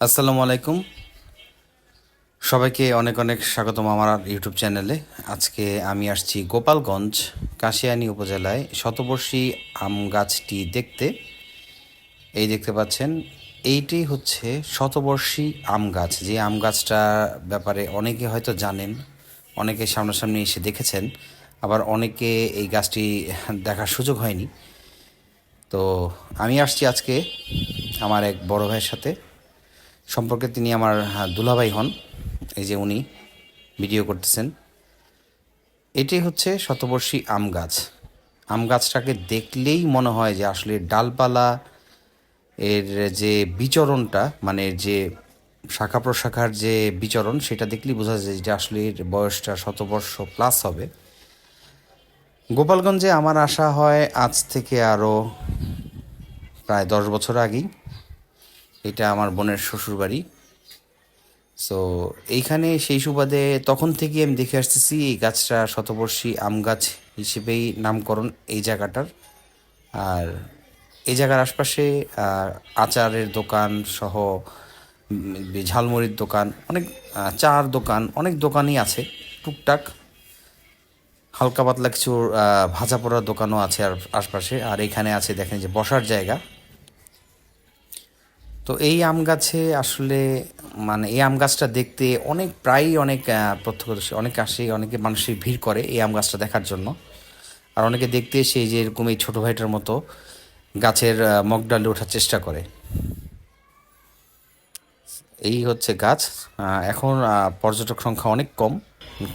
আসসালামু আলাইকুম। সবাইকে অনেক অনেক স্বাগতম আমার ইউটিউব চ্যানেলে। আজকে আমি আসছি গোপালগঞ্জ কাশিয়ানী উপজেলায় শতবর্ষী আম গাছটি দেখতে। এই দেখতে পাচ্ছেন, এইটি হচ্ছে শতবর্ষী আম গাছ। যে আম গাছটার ব্যাপারে অনেকে হয়তো জানেন, অনেকে সামনাসামনি এসে দেখেছেন, আবার অনেকে এই গাছটি দেখার সুযোগ হয়নি। তো আমি আসছি আজকে আমার এক বড় ভাইয়ের সাথে। সম্পর্কে তিনি আমার দুলাভাই হন। এই যে উনি ভিডিও করতেছেন, এটি হচ্ছে শতবর্ষী আম গাছ। আম গাছটাকে দেখলেই মনে হয় যে আসলে ডালপালা এর যে বিচরণটা, মানে এর যে শাখা প্রশাখার যে বিচরণ, সেটা দেখলেই বোঝা যায় যে আসলে এর বয়সটা শতবর্ষ প্লাস হবে। গোপালগঞ্জে আমার আসা হয় আজ থেকে আরও প্রায় 10 বছর আগেই। এটা আমার বোনের শ্বশুরবাড়ি। সো এইখানে সেই সুবাদে তখন থেকে আমি দেখে আসতেছি এই গাছটা শতবর্ষী আম গাছ হিসেবেই নামকরণ এই জায়গাটার। আর এই জায়গার আশপাশে আচারের দোকান সহ ঝালমুড়ির দোকান, অনেক চার দোকান, অনেক দোকানই আছে টুকটাক। হালকা পাতলা কিছু ভাজা পোড়ার দোকানও আছে আর আশপাশে। আর এখানে আছে দেখেন যে বসার জায়গা। তো এই আম গাছে আসলে, মানে এই আম গাছটা দেখতে প্রায়ই অনেক প্রত্যক্ষদর্শী অনেকে আসে, অনেকে মানুষের ভিড় করে এই আম গাছটা দেখার জন্য। আর অনেকে দেখতে এসে যে এরকম এই ছোটো ভাইটার মতো গাছের মগডালে ওঠার চেষ্টা করে। এই হচ্ছে গাছ। এখন পর্যটক সংখ্যা অনেক কম,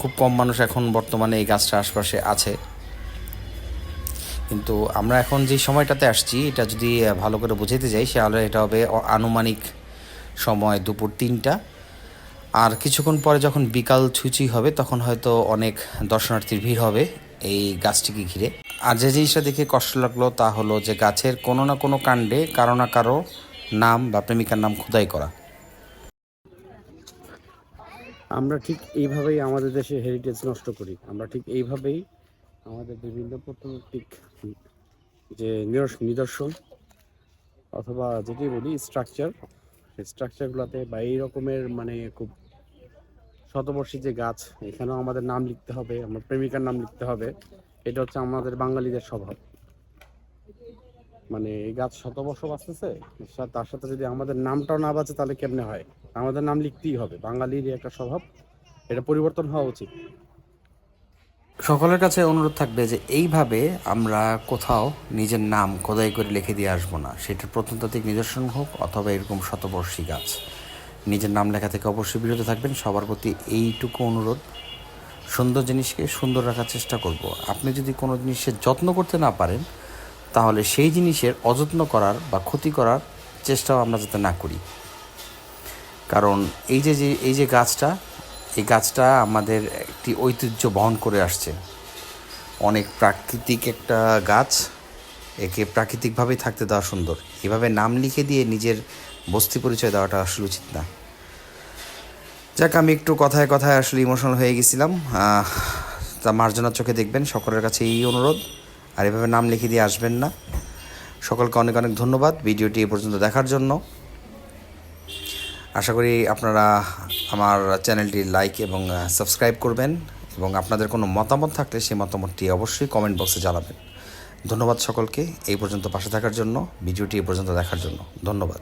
খুব কম মানুষ এখন বর্তমানে এই গাছটা আশপাশে আছে। কিন্তু আমরা এখন যে সময়টাতে আসছি, এটা যদি ভালো করে বুঝাইতে যাই, তাহলে এটা হবে আনুমানিক সময় দুপুর 3টা। আর কিছুক্ষণ পরে যখন বিকাল ছুঁচি হবে, তখন হয়তো অনেক দর্শনার্থীর ভিড় হবে এই গাছটিকে ঘিরে। আর যে জিনিসটা দেখে কষ্ট লাগলো তা হলো যে গাছের কোনো না কোনো কাণ্ডে কারো না কারো নাম বা প্রেমিকার নাম খোদাই করা। আমরা ঠিক এইভাবেই আমাদের দেশের হেরিটেজ নষ্ট করি। আমরা ঠিক এইভাবেই আমাদের বিভিন্ন প্রত্নতাত্ত্বিক যে নিদর্শন অথবা যেটি বলি স্ট্রাকচার, সেই স্ট্রাকচারগুলোতে বা এই রকমের মানে খুব শতবর্ষী যে গাছ, এখানেও আমাদের নাম লিখতে হবে, আমার প্রেমিকার নাম লিখতে হবে। এটা হচ্ছে আমাদের বাঙালিদের স্বভাব। মানে এই গাছ শত বর্ষ বাঁচতেছে, তার সাথে যদি আমাদের নামটাও না বাঁচে তাহলে কেমনে হয়? আমাদের নাম লিখতেই হবে, বাঙালির একটা স্বভাব। এটা পরিবর্তন হওয়া উচিত। সকলের কাছে অনুরোধ থাকবে যে এইভাবে আমরা কোথাও নিজের নাম খোদাই করে লিখে দিয়ে আসবো না। সেটা প্রত্নতাত্ত্বিক নিদর্শন হোক অথবা এরকম শতবর্ষী গাছ, নিজের নাম লেখা থেকে অবশ্যই বিরত থাকবেন। সবার প্রতি এইটুকু অনুরোধ, সুন্দর জিনিসকে সুন্দর রাখার চেষ্টা করব। আপনি যদি কোনো জিনিসের যত্ন করতে না পারেন, তাহলে সেই জিনিসের অযত্ন করার বা ক্ষতি করার চেষ্টাও আমরা যাতে না করি। কারণ এই যে গাছটা, এই গাছটা আমাদের একটি ঐতিহ্য বহন করে আসছে। অনেক প্রাকৃতিক একটা গাছ, একে প্রাকৃতিকভাবেই থাকতে দেওয়া সুন্দর। এভাবে নাম লিখে দিয়ে নিজের বস্তি পরিচয় দেওয়াটা আসলে উচিত না। যাক, আমি একটু কথায় কথায় আসলে ইমোশনাল হয়ে গেছিলাম। তা মার্জনার চোখে দেখবেন, সকলের কাছে এই অনুরোধ। আর এভাবে নাম লিখে দিয়ে আসবেন না। সকলকে অনেক অনেক ধন্যবাদ ভিডিওটি এ পর্যন্ত দেখার জন্য। আশা করি আপনারা আমার চ্যানেলটি লাইক এবং সাবস্ক্রাইব করবেন, এবং আপনাদের কোনো মতামত থাকলে সেই মতামতটি অবশ্যই কমেন্ট বক্সে জানাবেন। ধন্যবাদ সকলকে এই পর্যন্ত পাশে থাকার জন্য, ভিডিওটি এ পর্যন্ত দেখার জন্য ধন্যবাদ।